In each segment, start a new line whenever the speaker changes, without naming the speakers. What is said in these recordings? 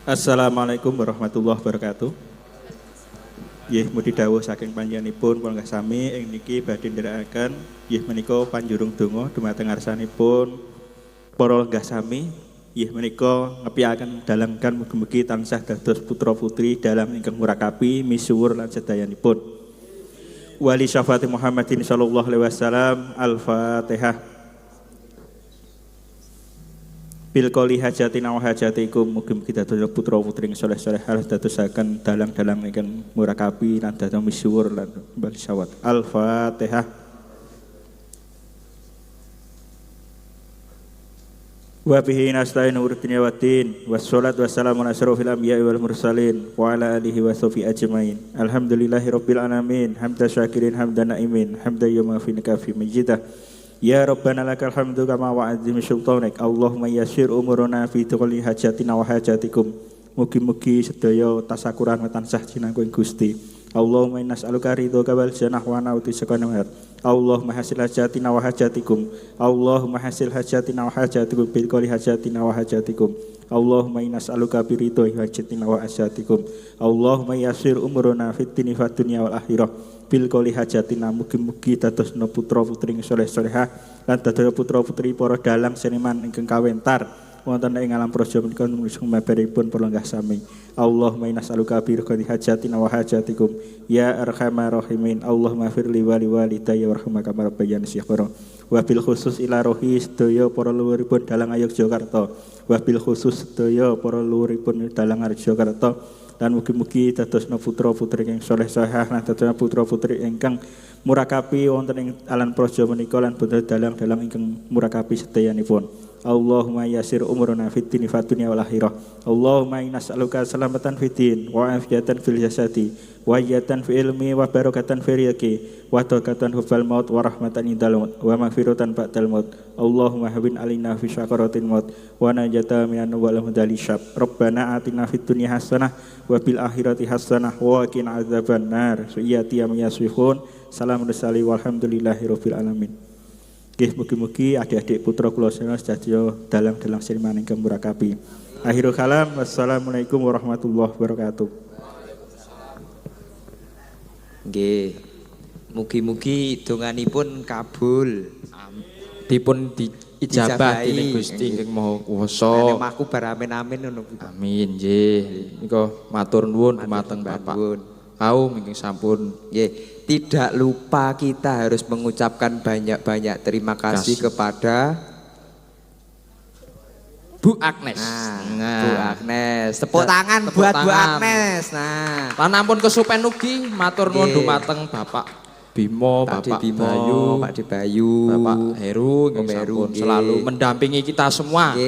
Assalamualaikum warahmatullahi wabarakatuh. Nggih mugi dawuh saking panjenenganipun kula sami ing niki badhe nderekaken nggih menika panjurung donga dumateng ngarsanipun para lenggah sami nggih menika ngepiaken dalangkan mugi-mugi tansah dados putra-putri dalam ingkang murakabi misuwur lan sedayanipun. Wali syafaati Muhammadin sallallahu alaihi wasallam. Al-Fatihah. Bil qoli hajatina wa hajatikum mugi-mugi dados putra putri saleh-saleh harus dadosaken dalang-dalang ingkang murakabi lan dados misuwur lan bali syawat. Al-Fatihah. Wa bihi nasta'in urdunya waddin wassalatu wassalamu ala asyrofil anbiya'i wal mursalin wa ala alihi wa sahbihi ajmain. Alhamdulillahirabbil alamin hamdan syakirin hamdan na'imin hamdan yumafi fi majidah. Ya Rabbana lakal hamdu kama wa'adzim sultanik. Allahumma yassir umuruna fi tuqli hajatina wa hajatikum. Mugi-mugi sedaya tasakuran tansah jinangku ing Gusti. Allahumma nas'aluka ridhoka wal jannah wa na'udzu bika minar. Allahumma hasil hajatina wa hajatikum. Allahumma hasil hajatina wa hajatikum bil qoli hajatina wa hajatikum. Allahumma nas'aluka bi ridhoi hajatina wa hajatikum. Allahumma yassir umuruna fid dunya wal akhirah. Bil qoli hajatina mugi-mugi dadosna putra-putri saleh-salehah lan dados putra-putri para dalang seniman ingkang kawentar wonten ing alam praja menika nusung mabaripun para lenggah sami. Allahumma nas'aluka bi ridhoi hajatina wa hajatikum ya arhamar rahimin. Allahumma firli wa liwalidayya warhamna kama rabbayani shighra. Wa bil khusus ila rohi sedaya para luhuripun dalang Yogyakarta. Wa bil khusus sedaya para luhuripun dalang Yogyakarta. Dan mugi-mugi dadosna putra-putri ingkang saleh-salehah lan dadosna putra-putri ingkang murakabi wonten ing alan praja menika lan boten dalang-dalang ingkang murakabi sedayanipun. Allahumma yassir umurana fid dunya wal akhirah. Allahumma nas'aluka salamatan fid din wa afiyatan fil jasadi wa hiyatan fil ilmi wa barakatan fil rizqi wa taqatan hufal maut wa rahmatan indal maut wa maghfiratan ba'dal maut. Allahumma hawin alina fi syakaratil maut wa najata minan wal mudali syab. Rabbana atina fid dunya hasanah wa bil akhirati hasanah wa qina adzabannar. Su'iyati yasifun. Salamun alaihi walhamdulillahirabbil alamin. Nggih mugi-mugi adik-adik putra kula sedaya dalang-dalang seniman ingkang murakabi. Akhirul kalam. Wassalamualaikum warahmatullahi wabarakatuh.
Nggih. Mugi-mugi donganipun kabul.
Dipun diijabah dening Gusti ingkang Maha Kuwasa.
Nek aku bar amin-amin ngono.
Amin nggih. Nika matur nuwun dumateng Bapak. Kaum ingkang sampun
nggih. Tidak lupa kita harus mengucapkan banyak-banyak terima kasih kepada
Bu Agnes.
Bu Agnes. Tepuk tangan buat Bu Agnes. Nah,
lan ampun kesupen ugi matur nuwun dumateng Bapak Bimo, Bapak Bayu,
Pak Bayu,
Bapak Heru, sampun selalu mendampingi kita semua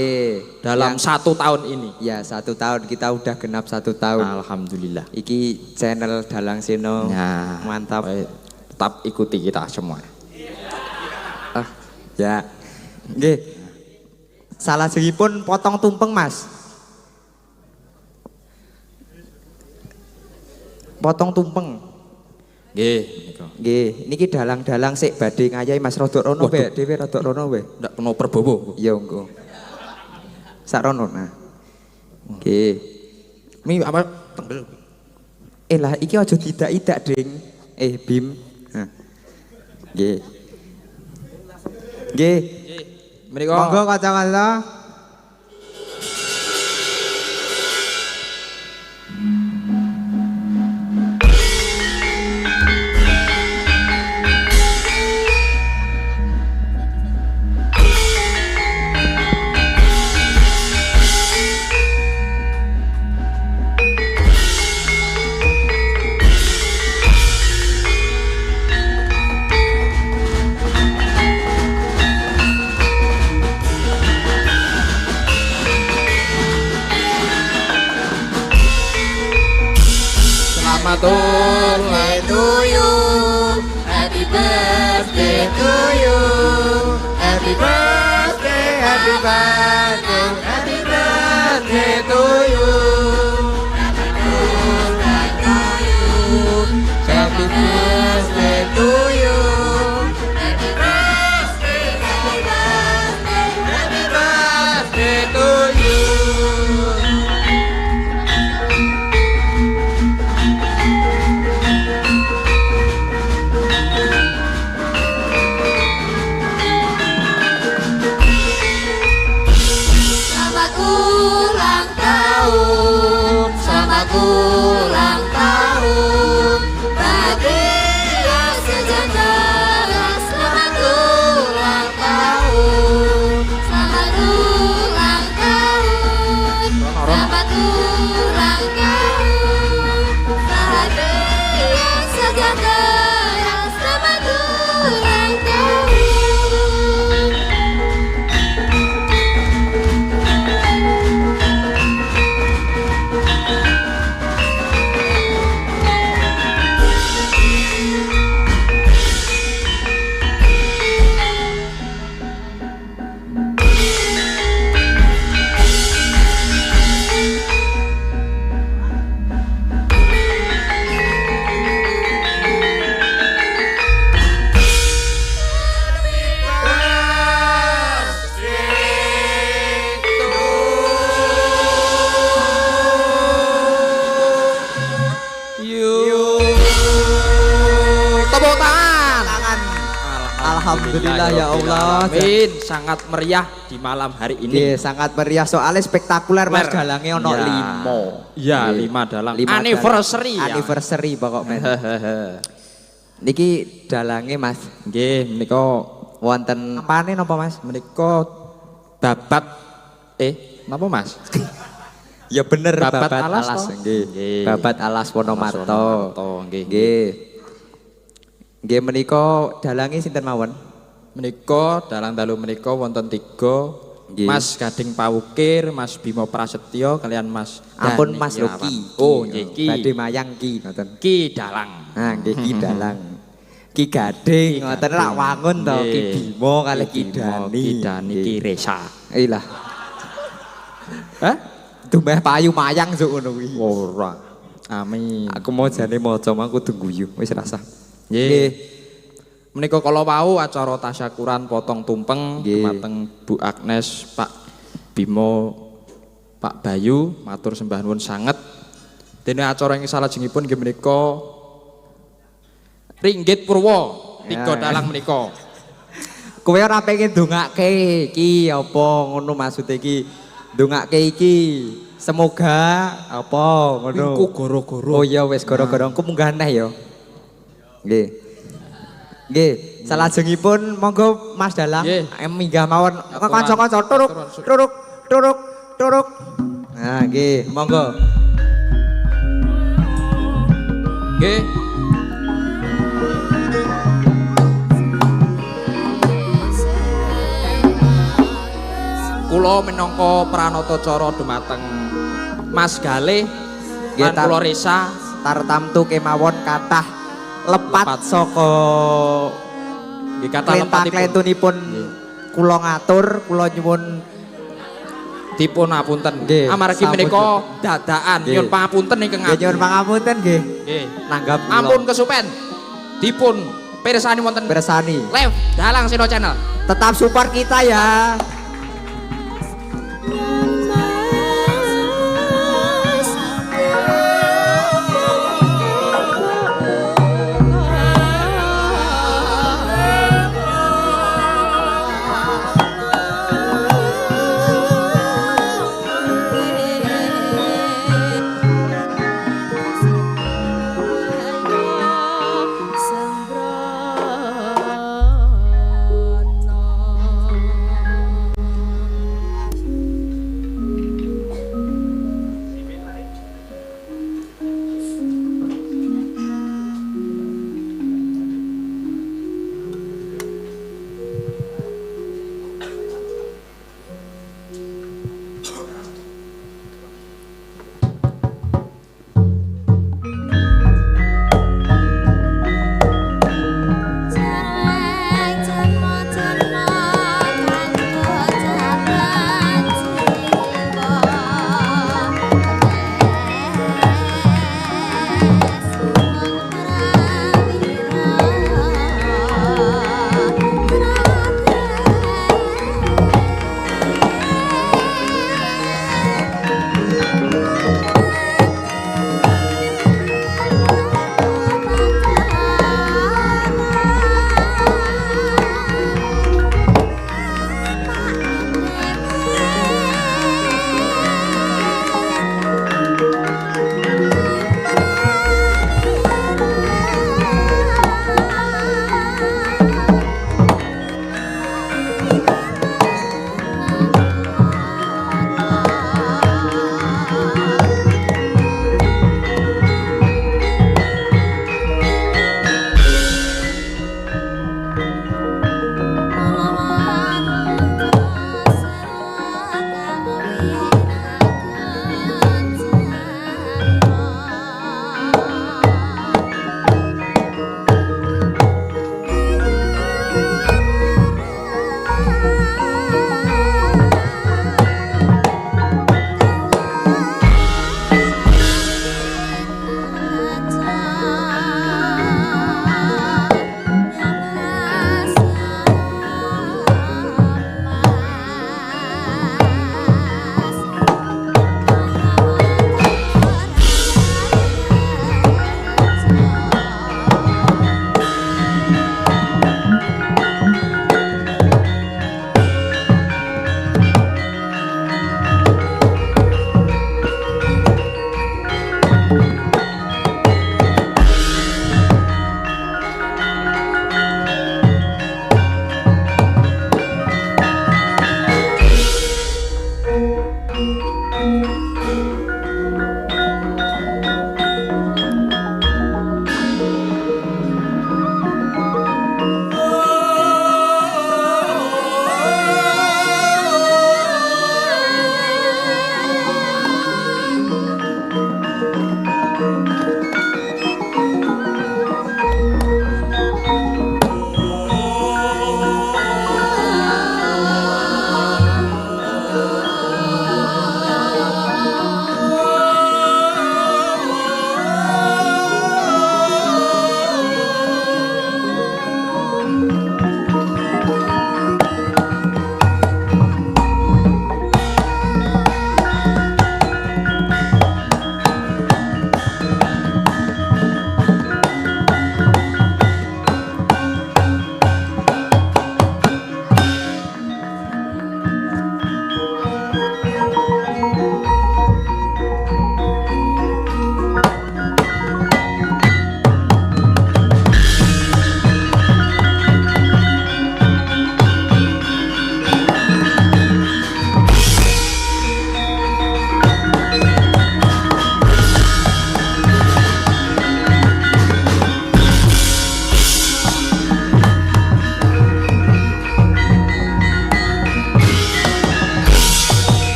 dalam 1 tahun ini.
Ya 1 tahun, kita udah genap 1 tahun.
Alhamdulillah.
Iki channel Dalang Seno, mantap.
Tetap ikuti kita semua.
Ya, nggih. Salah pun potong tumpeng Mas. Potong tumpeng.
Nggih,
nggih, niki dalang-dalang sik badhe ngayahi Mas rodok rono wae, dhewe rodok rono wae.
Ndak kena perbowo.
Ya engko. Sak rono nah. Nggih.
Mi apa tenggel.
Lah iki aja tidak-idak, Ding. Bim. Nah. Nggih. Nggih.
Menika
monggo kacamata.
Birthday to you, happy birthday to you, happy birthday, happy birthday, happy birthday to you, happy birthday to you, happy birthday, happy birthday, happy birthday to you.
Alhamdulillah ya Allah.
Amin. Sangat meriah di malam hari ini.
Nggih, sangat meriah soalnya spektakuler Mas dalange ono
Ya.
5.
Iya, 5 dalang.
5
Anniversary ya.
Anniversary pokok men. Niki dalange Mas.
Nggih, menika
Wonten apane napa Mas?
menika babat napa Mas?
Ya bener
Babat
babat
alas
alas
toh?
nggih.
Nggih.
Babat alas Wonomarto.
Wonomarto, nggih.
Nggih. Nggih menika dalange sinten mawon?
Menika dalang dalu menika wonten 3.
Nggih.
Mas Gading Pawukir, Mas Bimo Prasetyo kalian Mas
Ampun
Dani
Mas
Irawan.
Loki.
Oh, nggih ki.
Badhe mayang ki ngoten.
Ki dalang.
Nah, nggih ki dalang. Ki Gading ngoten rak wangun to Ki
Nggih.
Bimo kalih Ki
Bimo,
Dani.
Ki Dani, Ki Resa.
Ilah.
Hah?
Dumeh payu mayang sok ngono kuwi.
Ora. Amin.
Aku mau jane maca aku kudu guyu wis rasa.
Nggih. Menika kala wau acara tasyakuran potong tumpeng
Nggih.
dumateng Bu Agnes, Pak Bimo, Pak Bayu, matur sembah nuwun sanget. Dene acara ing salajengipun nggih menika Ringgit Purwo, 3
Ya.
dalang menika.
Kowe ora pengen ndongake iki apa ngono maksude iki ndongake iki semoga apa ngono.
Iku goro-goro.
Oh iya wis gara-gara engko munggah neh ya. Nggih. Nggih, salajengipun monggo Mas Dalang
Nggih.
minggah mawon
Aturan.
kanca-kanca turuk
Aturan.
turuk turuk turuk. Nah, nggih, monggo.
Nggih. Kula minangka pranatacara dumateng Mas Galih
Nggih,
lan
tar-
kula Resa
Tartamtu kemawon kathah lepat
Lepat.
saka
nggih kathah lepatipun
klentunipun kula ngatur, kula nyuwun
dipun apunten.
Nggih,
Amargi
sampun,
menika dadakan
Nggih.
nyuwun pangapunten ingkang
nggih
ageng.
nyuwun pangapunten nggih.
Nggih.
Nanggap kula.
Ampun kesupen. Dipun pirsani wonten
Bersani.
live Dalang Sino Channel.
Tetap support kita ya.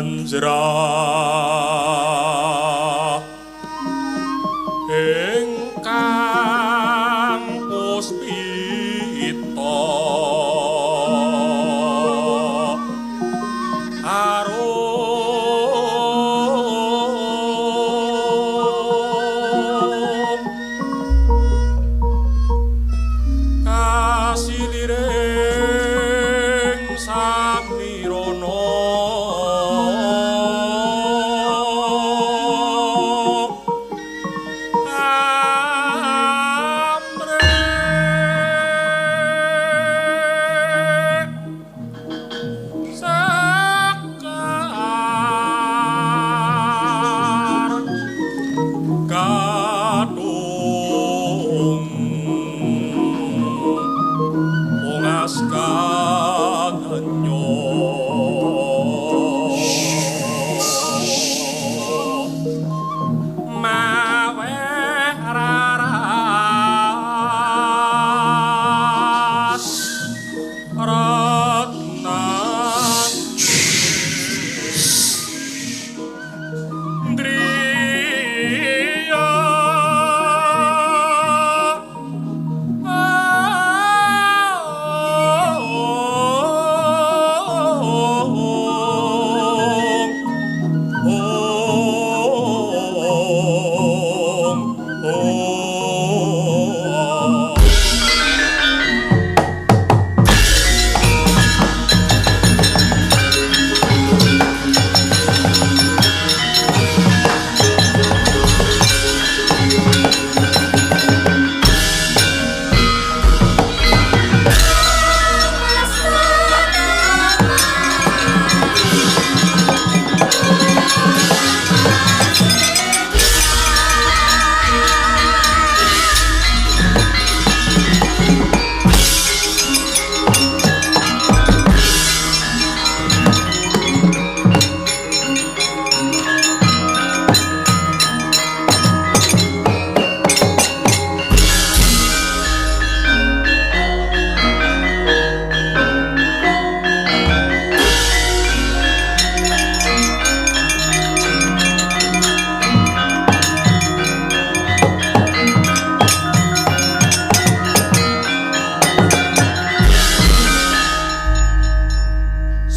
manjrah ingkang puspita arum kasiliring samirana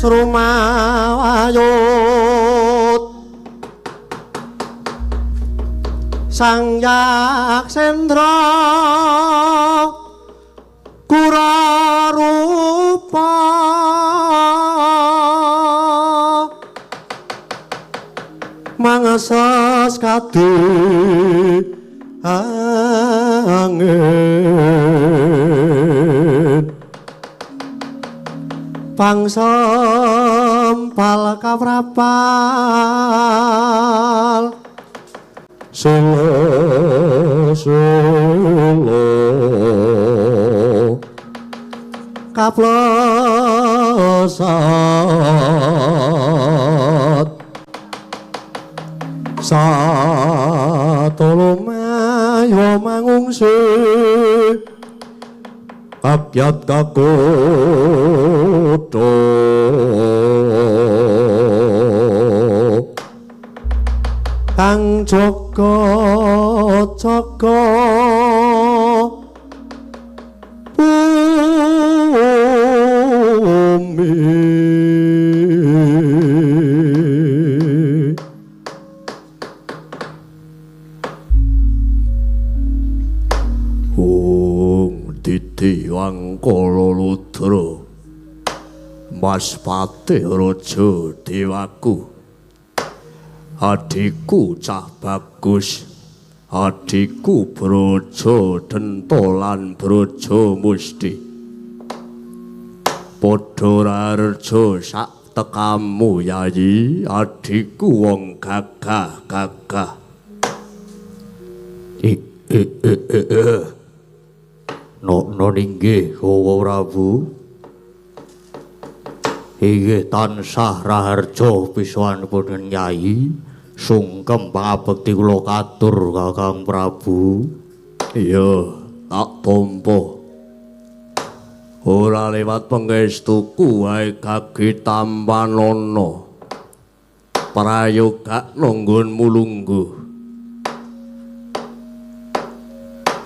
Srumawayut Sang Yaksendra Kurarupa mangesas kadhe angin pangsempal kaprapal solo kaplesat satulumayo mangungsi kabyat kakuto kang jaga-jaga bumi Didi Wangkala Ludra Mas Patih Raja Dewaku adikku cah bagus adikku Braja Denta lan Braja Musti padha rareja sak tekamu yayi adikku wong gagah-gagah Nokno inggih Hawa Prabu inggih tansah raharja pisuwanipun Nyai sungkem pangabekti kula katur Kakang Prabu. Iya tak tampa ora lewat pangestuku wae kagitampanana prayoga nanggonmu lungguh.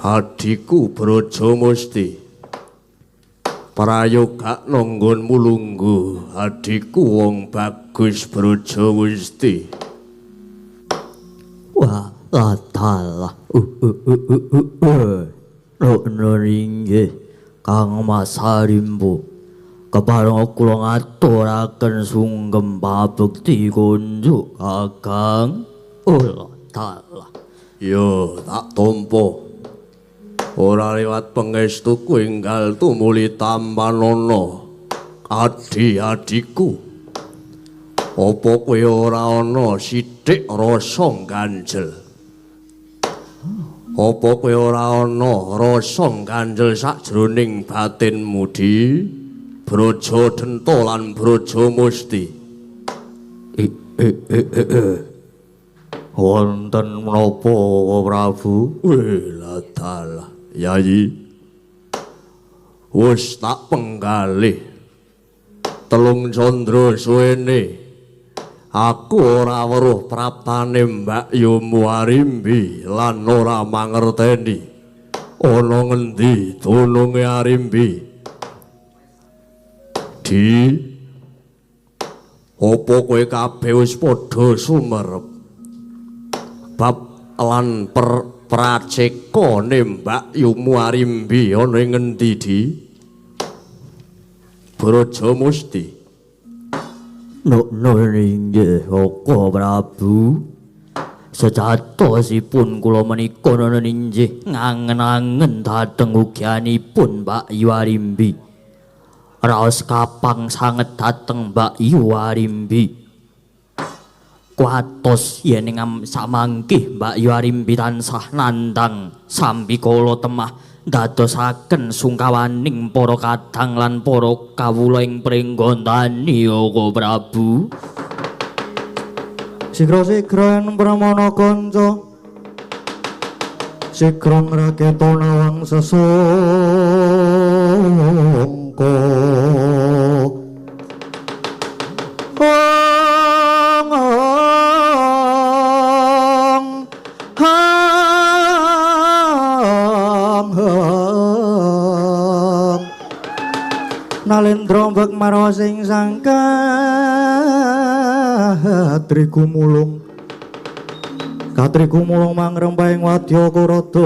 Adikku Brajamusti, prayoga nanggonmu lungguh. Adikku wong bagus Brajamusti.
Wah, adalah. Inggih Kang Mas Harimbo. Kepareng kula ngaturaken sungkem pabekti kunjuk Kakang. Adalah.
Yo tak tompo. Ora liwat pangestuku enggal tumuli tampanana. Adi-adiku. Apa kowe ora ana sithik rasa ganjel? Apa kowe ora ana rasa ganjel sakjroning batinmu di Brajadenta lan Brajamusti?
Wonten menapa Prabu?
Wela dalah, Yayi. Wis tak penggalih. Telung candra suwene aku ora weruh praptane Mbak Yomu Arimbi lan ora mangerteni ana ngendi dununge Arimbi. Di apa kowe kabeh wis padha sumerep bab lan pracekane Mbak Yomu Arimbi ana ing ngendi di Brajamusti?
Inggih Koko Prabu. Sejatosipun kula menika inggih ngangen-angen dhateng ugianipun Mbak Yu Arimbi. Raos kapang sanget dhateng Mbak Yu Arimbi. Kuatos yen ing samangkih Mbak Yu Arimbi tansah nandhang sambi kala temah dadosaken sungkawaning para kadang lan para kawula ing pringgondani Koko Prabu. Sigra-sigra yen pramana kanca sigra ngraketa nawang sesungka. Nalendra mbek marwa sing sangka Katriku mulung mangrempahing wadya kurada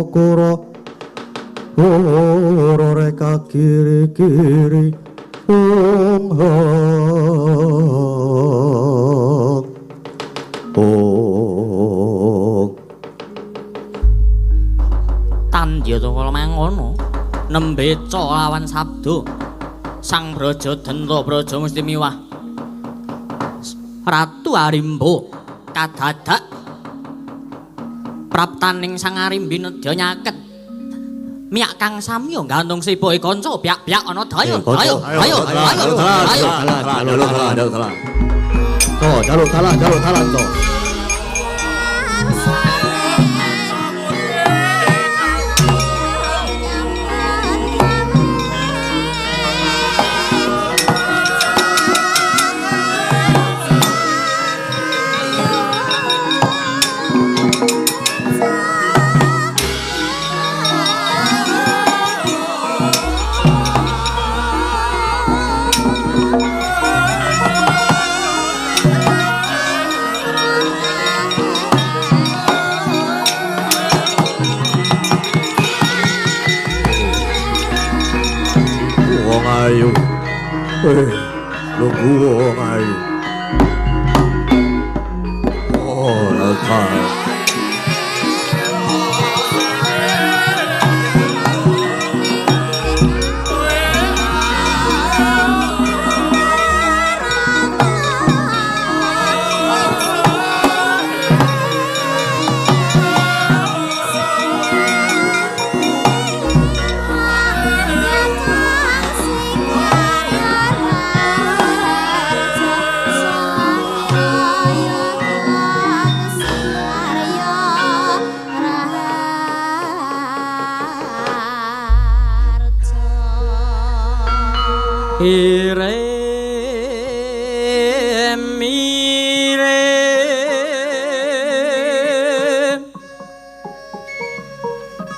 kura ora reka kiri-kiri tandya kala mangono nembe lawan sabdo Sang Brajadenta Brajamusti miwah Ratu Arimbo kadadak praptaning Sang Arimbi nedya nyaket miyak kang samya gantung sipuke kanca biak-biak ana dayo jaluk dalan to.
Ayu, nunggu wong ayu. Oh, lakar.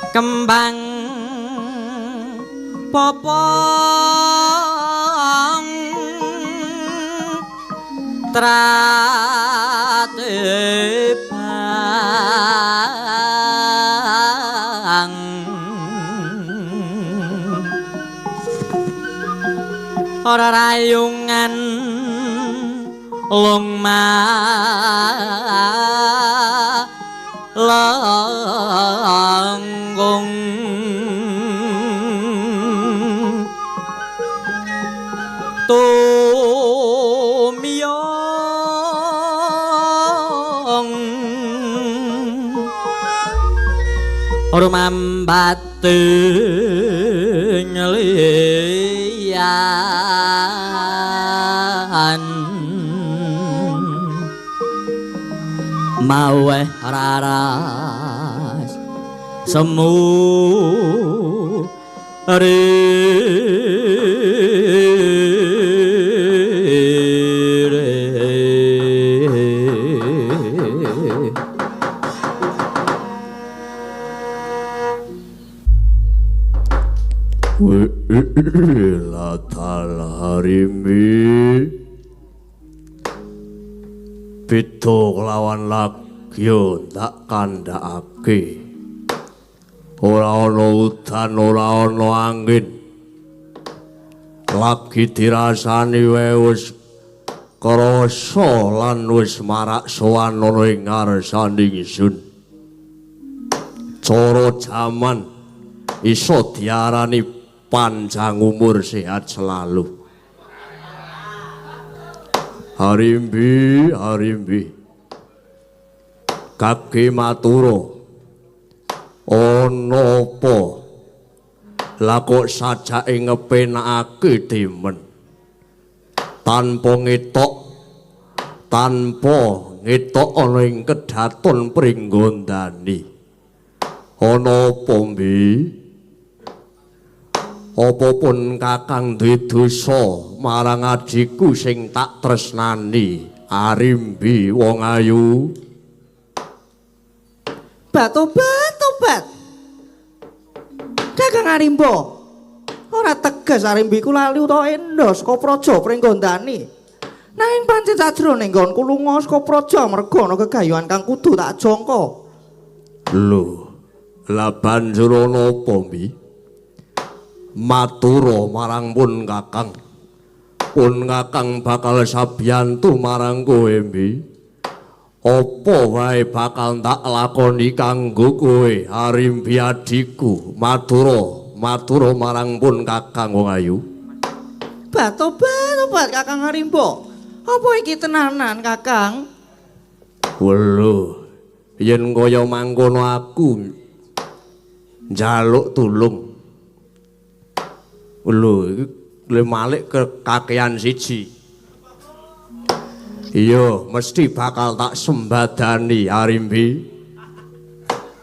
kembang popong tratebang ora rayungan longma langgung tumyong rumambat liyan maweh raras semu
Latal harimbi Pitu lawan lagyo tak kandhakake ora ana udan ora ana angin lagi dirasani wae wis krasa lan wis marak sowan ana ing ngarsaning ingsun cara jaman iso diarani panjang umur sehat selalu. Harimbi, harimbi, kaki maturo, ono apa, lakok saja ngepenake demen, tanpa ngetok ono ing kedaton pringgondani, ono apa mbi? Apa pun kakang duwe dosa marang adikku sing tak tresnani Arimbi wong ayu
Tobat Kakang Arimbo ora tegas Arimbi ku lali utawa endos saka praja Pringgondani nanging pancen sajroning nggonku lunga saka praja merga ana gegayuhan kang kudu tak jangka.
Lho la banjur ana apa mbi? Matura marang pun kakang bakal sabiyantu marang kowe mbi apa wae bakal tak lakoni kanggo kowe Arimbi adikku matura marang pun kakang wong ayu.
Tobat Kakang Arimbo apa iki tenanan Kakang?
Lho yen kaya mangkono aku njaluk tulung. Lho, le malik ke kakean siji. Iya, mesti bakal tak sembadani Arimbi.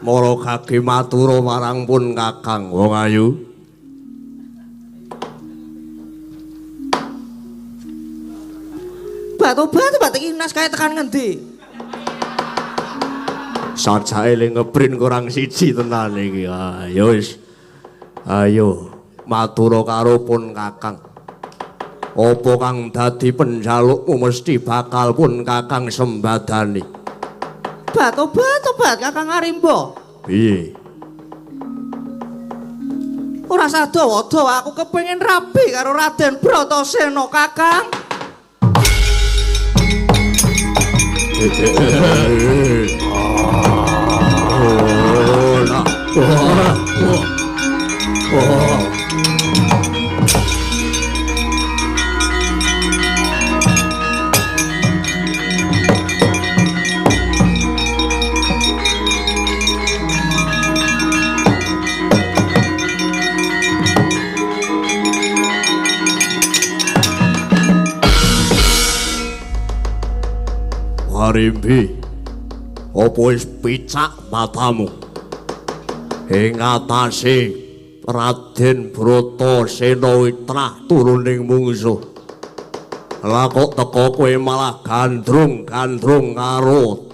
Mara kaki matura marang pun kakang wong ayu.
Tobat iki naskahe tekan ngendi?
Sajae le ngeprint kurang siji tenan iki. Ayo wis. Ayo. Matura karo pun kakang apa kang dadi penjalukmu mesti bakal pun kakang sembadani.
Tobat Kakang Arimbo
Piye?
ora sadawa-dawa aku kepengin rabi karo Raden Bratasena Kakang.
Arimbi, apa wis picak matamu? Ing atase Raden Bratasena witrah turuning mungsuh. Lah kok teko kowe malah gandrung karo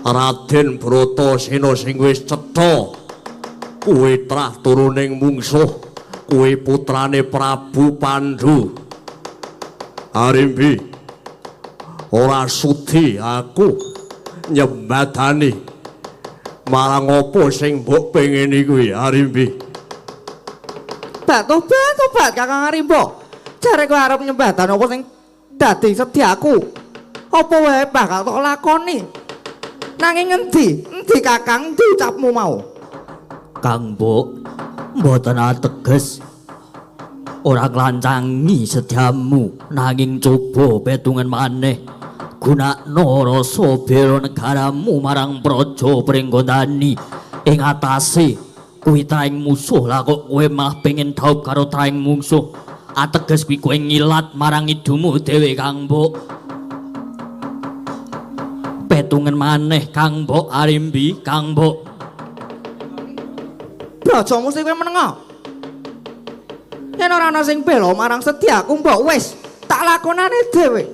Raden Bratasena sing wis cetha kuwi trah turuning mungsuh, kuwi putrane Prabu Pandhu. Arimbi, ora sudi aku nyembadani marang apa sing mbok pengeni kuwi, Arimbi.
Tobat Kakang Arimbo. Jare kowe arep nyembadan apa sing dadi sediaku? Apa wae bakal tak lakoni? Nanging endi Kakang diucapmu mau?
Kang Mbok, mboten ateges ora nglancangi sediamu nanging coba petungan maneh gunakno rasa bela negaramu marang praja Pringgondani ing atase kuwi traing musuh lah kok kowe malah pengen dhaup karo traing musuh ateges kuwi kowe ngilat marang idumu dhewe Kang Mbok petungan maneh Kang Mbok Arimbi Kang Mbok
Praja mesti kowe menengo. Yen ora ana sing bela marang sediaku mbok wis tak lakonane dhewe.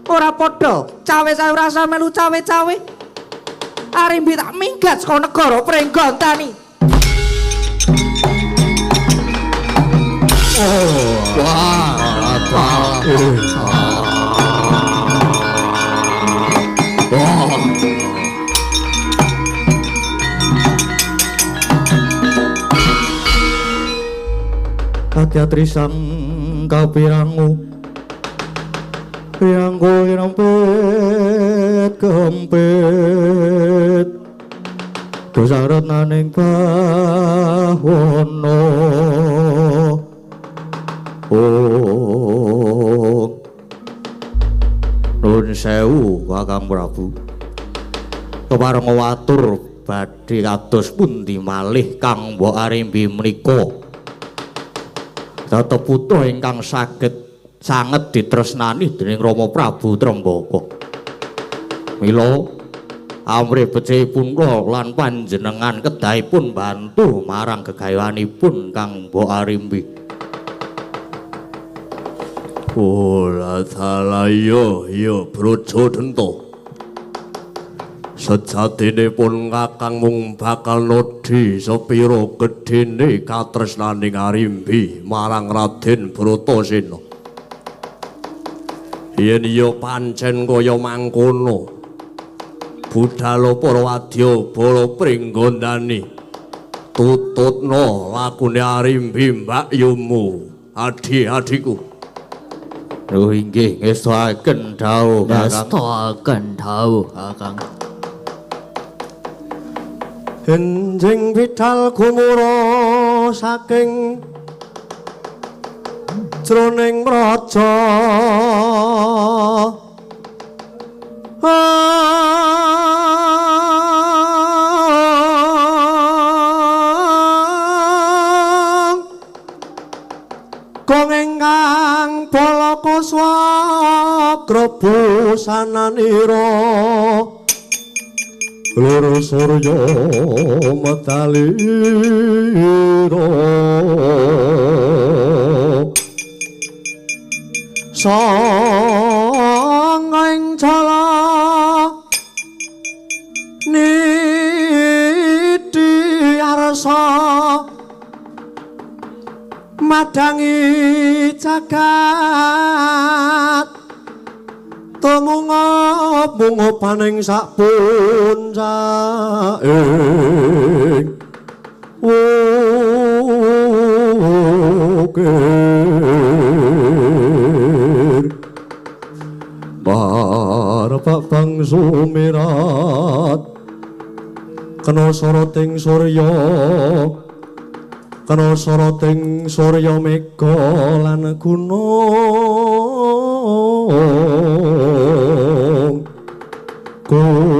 Ora padha cawe-cawe rasa melu cawe-cawe. Arimbi tak minggat saka negara Pringgondani. Katyatrisang kapirangu pirangku kempet dosaret naning bawana Nuwun sewu Kakang Prabu kepareng watur badhe kados pundi malih Kang Mbok Arimbi menika tetep putuh ingkang saged sanget ditresnani dening Rama Prabu Trembaka. Mila amrih becihipun kula lan panjenengan kedahipun bantu marang gegayanipun Kang Mbok Arimbi.
Ora salah ya Brojo Dento. Sejatine-pun Kakang mung bakal nodhi sepira gedhene katresnaning Arimbi marang Raden Bratasena. Yen ya pancen kaya mangkono, budhal para wadya bala Pringgondani tututna lakune Arimbi mbakyumu, adi-adiku.
Lho inggih ngestaken dawuh Kakang.
ngestaken dawuh Kakang
Enjing bidal gumura saking jroning praja kong ingkang balakuswa grebusananira loro surya metalira sanging jala niti arsa madangi jagat tumungop-mungopaning sak puncaking ukir parabak bang sumirat kena soroting surya kena soroting surya mega lan gunung gunung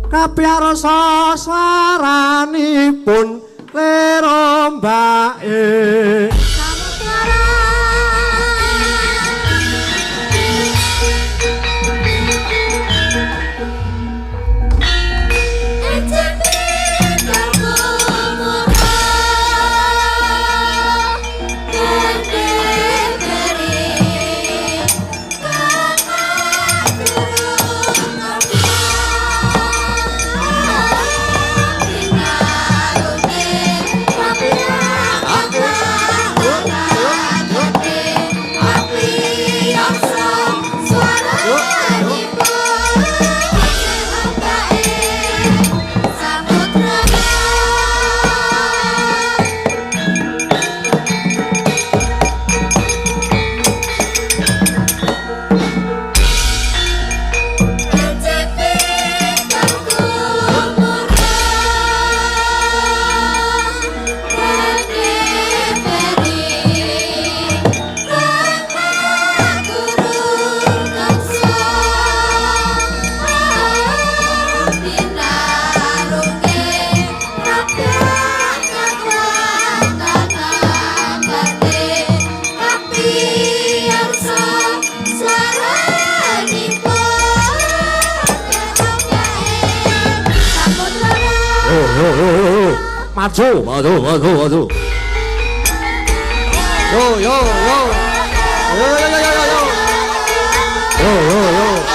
kapiarsa saranipun lera mbake maju, maju, maju, maju. Yo, yo, yo. Yo, yo, yo, yo, yo. Yo, yo, yo.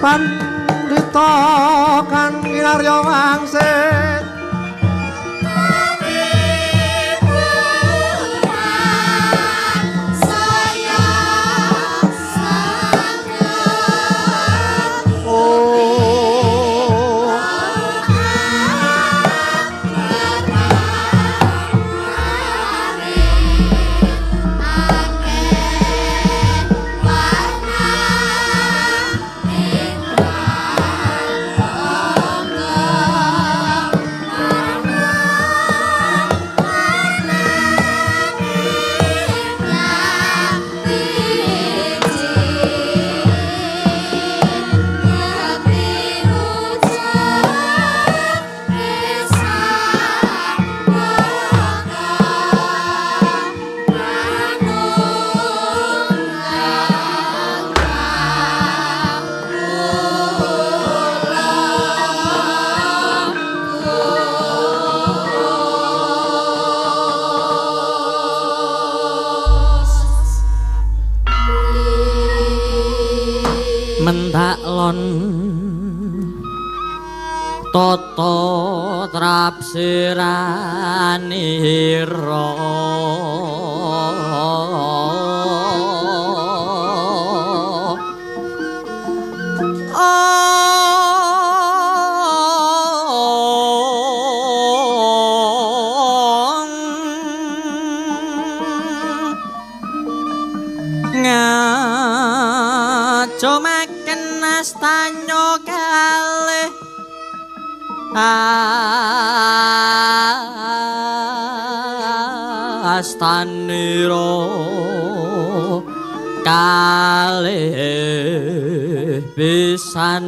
pandita kang kinarya wangsit
mentaklon tata trapsiranira ngacomaken astanyo kalih astanira kalih pisan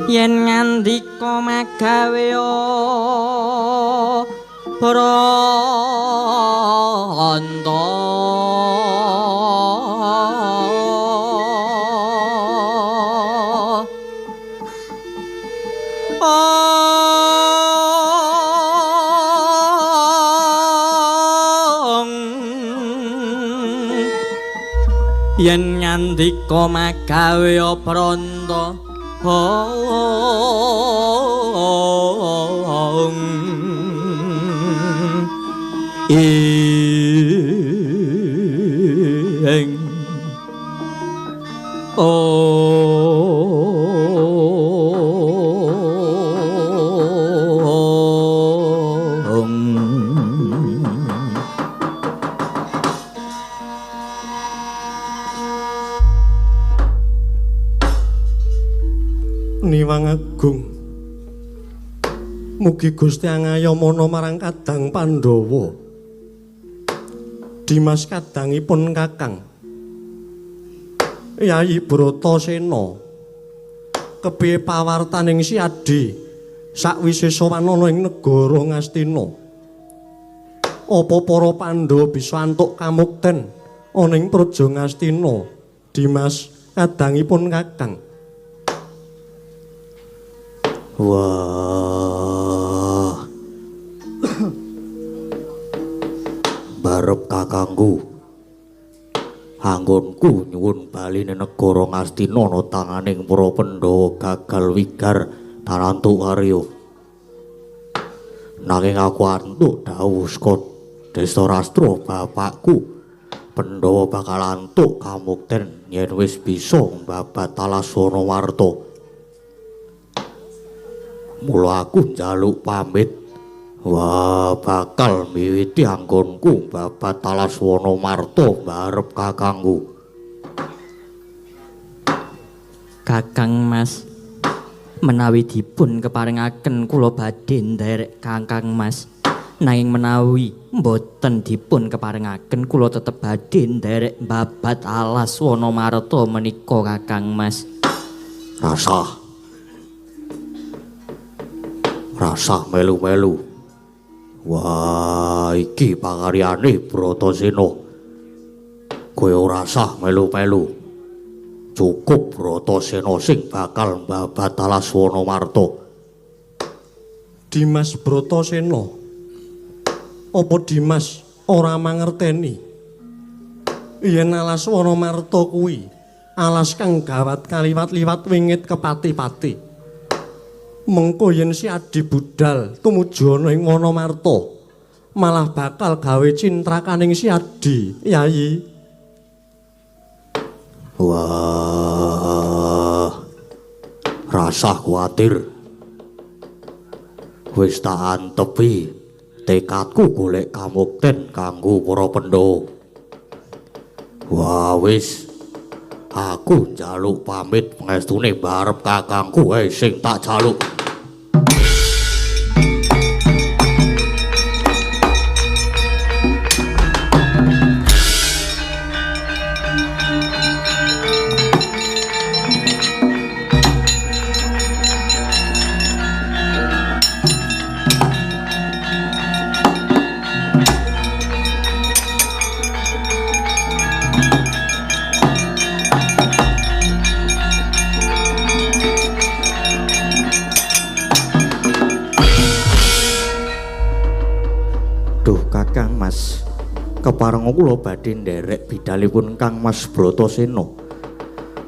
yen ngandika magawe Pranta yen ngandika magawe pranta ing
Niwang Agung mugi Gusti angayamana marang Kadang Pandhawa Dimas kadangipun Kakang Yayi Bratasena kepiye pawartaning si Adi sakwise sowan ana ing negara Ngastina apa para Pandhawa bisa antuk kamukten ana ing praja Ngastina Dimas kadangipun Kakang.
Wah, barep kakangku, anggonku nyuwun baline negara Ngastina ana tanganing para Pandhawa gagal wigar tanantuk karya. Nanging aku antuk dawuh saka Destarastra bapakku, Pandhawa bakal antuk kamukten yen wis bisa mbabat Talaswana Warta. Mula aku njaluk pamit. Wah, bakal miwiti anggonku babat Talaswana Marta barep kakangku.
Kakang Mas, menawi dipun keparingaken kula badhe nderek Kakang Mas. Nanging menawi mboten dipun keparingaken kula tetep badhe nderek babat Talaswana Marta menika Kakang Mas.
Rasah melu-melu. Wah, iki pangaryane Bratasena. Kowe ora sah melu-melu. Cukup Bratasena sing bakal mbabat Talaswana Marta.
Dimas Bratasena. Apa Dimas ora mangerteni yen Talaswana Marta kuwi alas kang gawat kaliwat-liwat wingit kepati-pati. Mengko yen si Adi budal tumuju ana ing Wonomarta, malah bakal gawe cintrakaning si Adi, Yayi.
Wah, rasa kuatir. Wis tak antepi tekadku golek kamukten kanggo para Pandhawa. Wah wis, aku njaluk pamit pangestune barep kakangku sing tak jaluk.
Kakang Mas, kepareng kula badhe nderek bidalipun Kang Mas Bratasena.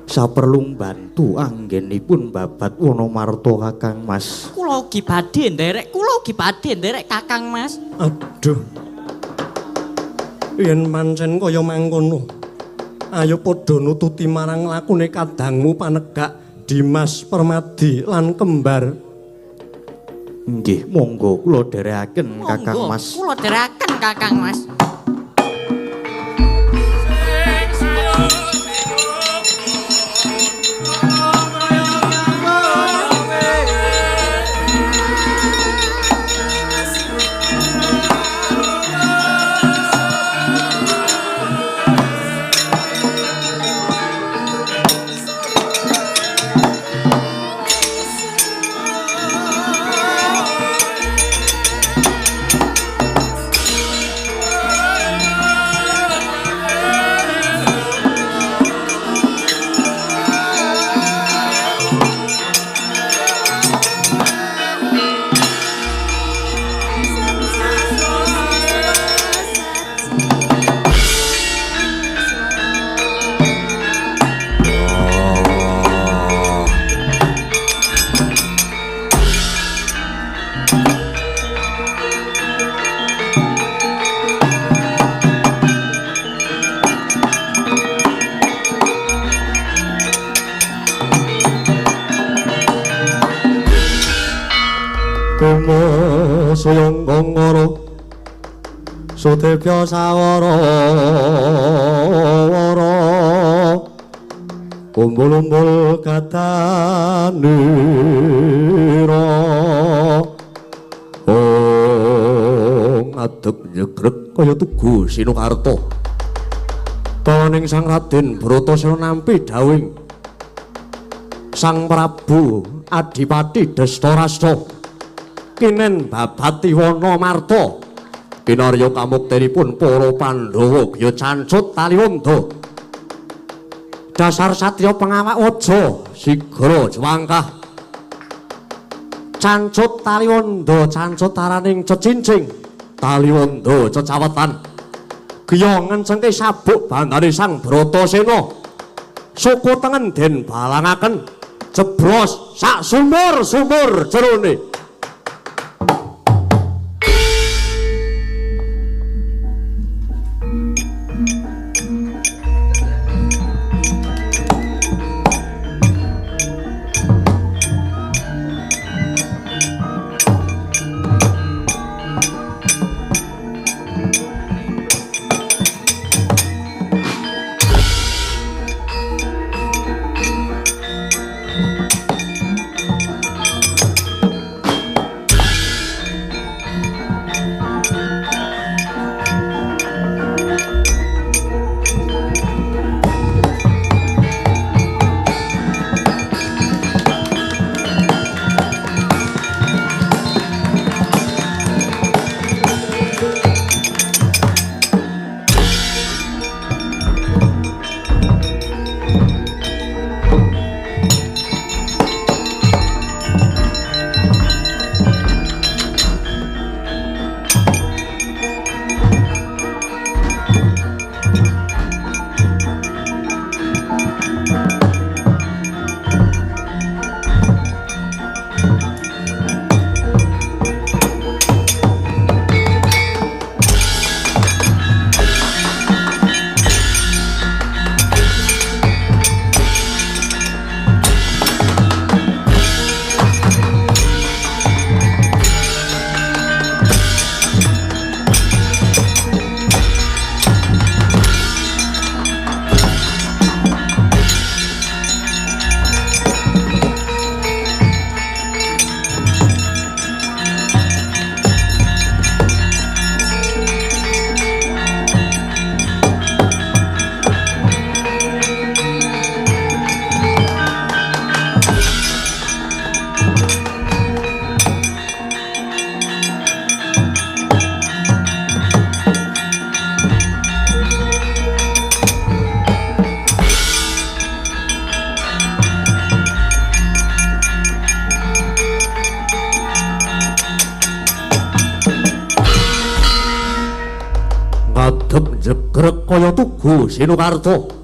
Saperlu bantu anggenipun babat Wonomarta Kakang Mas.
Kula ugi badhe nderek Kakang Mas.
Aduh. Yen pancen kaya mangkono, ayo padha nututi marang lakune kadangmu Panegak Dimas Permadi lan kembar.
Nggih, monggo kula dherekaken Kakang Mas.
Kula dherekaken Kakang Mas.
Soyong gongoro Sotepya sawara Umbul-umbul katanira Ngadeg nyegrek kaya tugu Sinukarta Tawaning Sang Raden Bratasena nampi dawing Sang Prabu Adipati Dastarasta kinen babati Wonomarta kinarya kamuktenipun para Pandhawa ya cancut taliwondo dasar satya pengawak waja sigra jwangkah cancut taliwondo cancut taraning cecincing taliwondo cecawetan griya ngencengke sabuk bandane Sang Bratasena suku tengen den balangaken jeblos sak sumur-sumur jerone. grek kaya tugu Sinukarta.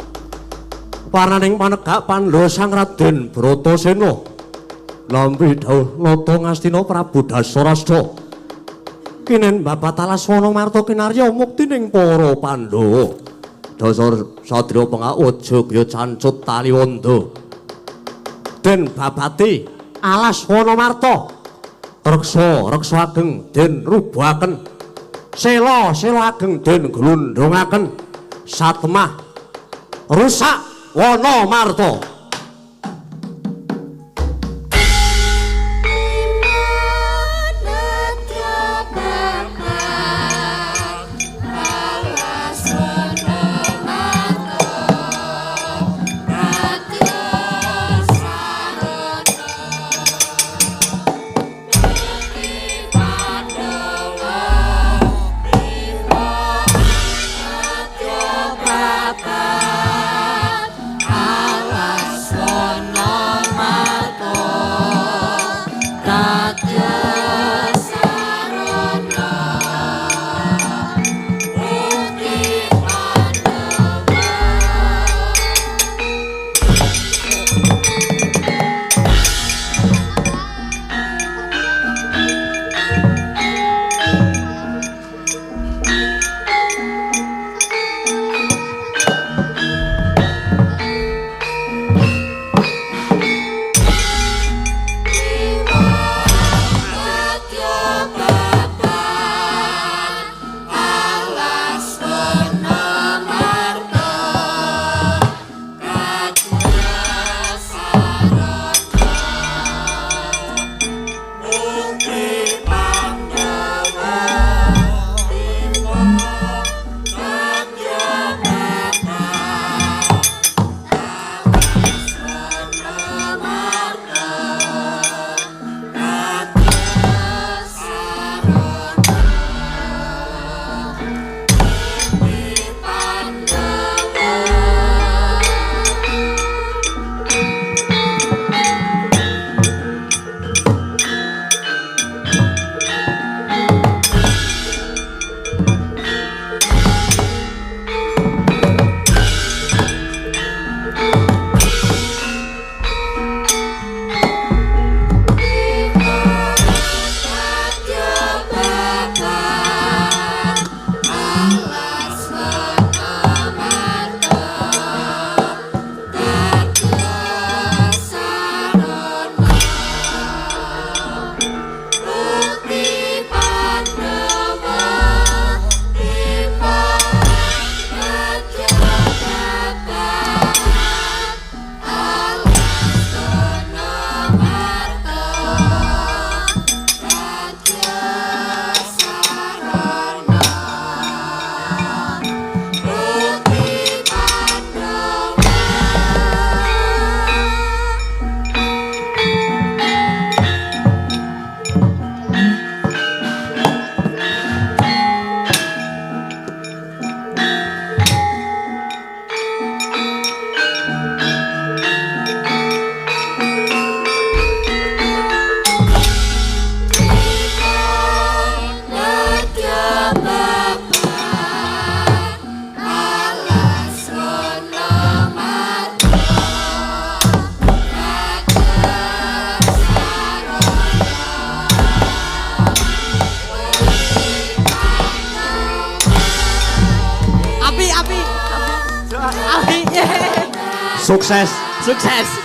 Warnaning panegak Pandhawa Sang Raden Bratasena nampi dawuh nata ngastina Prabu Dasarasda kinen babat Talaswana marta kinarya muktining para Pandhawa. Dasar sadya pengawut Jogya cancut Taliwondo den babati Alaswana marta reksa ageng den rubuhaken sela ageng den glundhungaken satemah rusak Wana marta.
Sukses.
Sukses.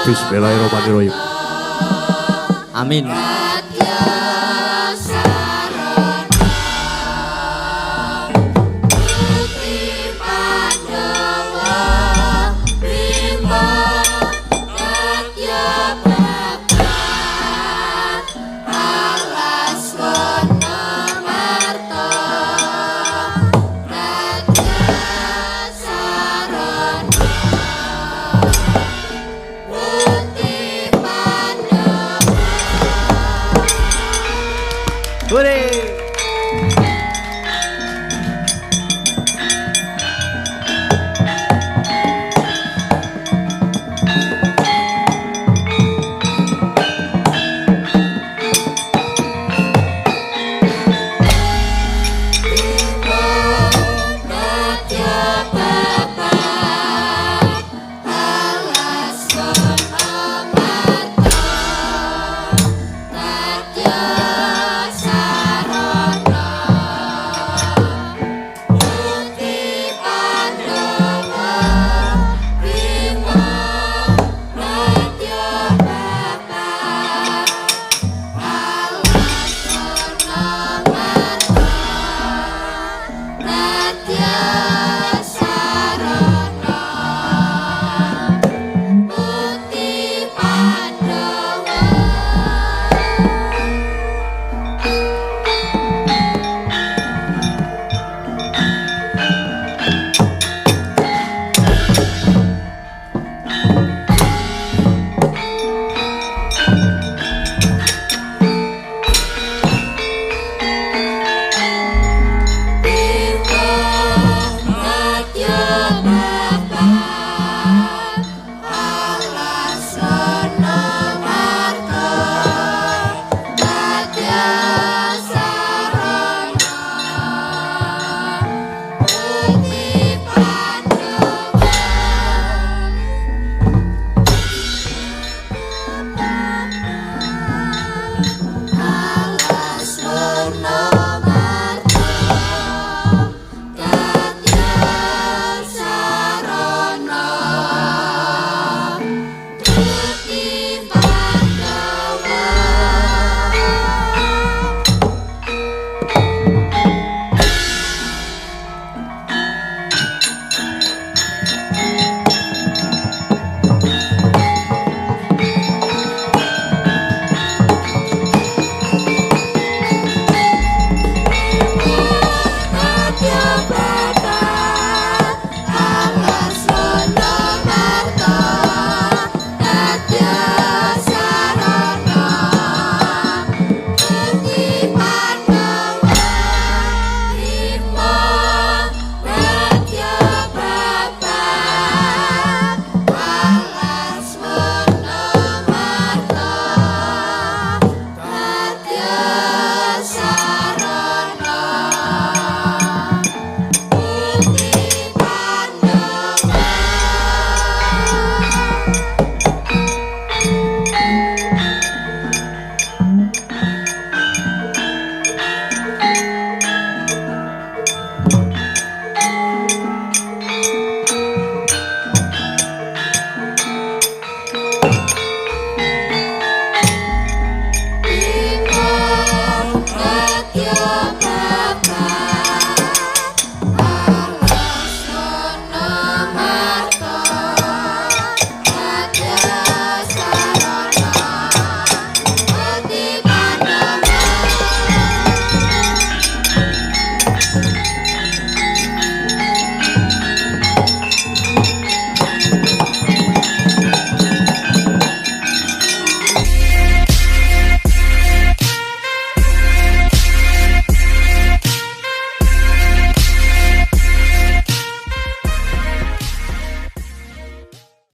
Bismillahirrahmanirrahim.
Amin.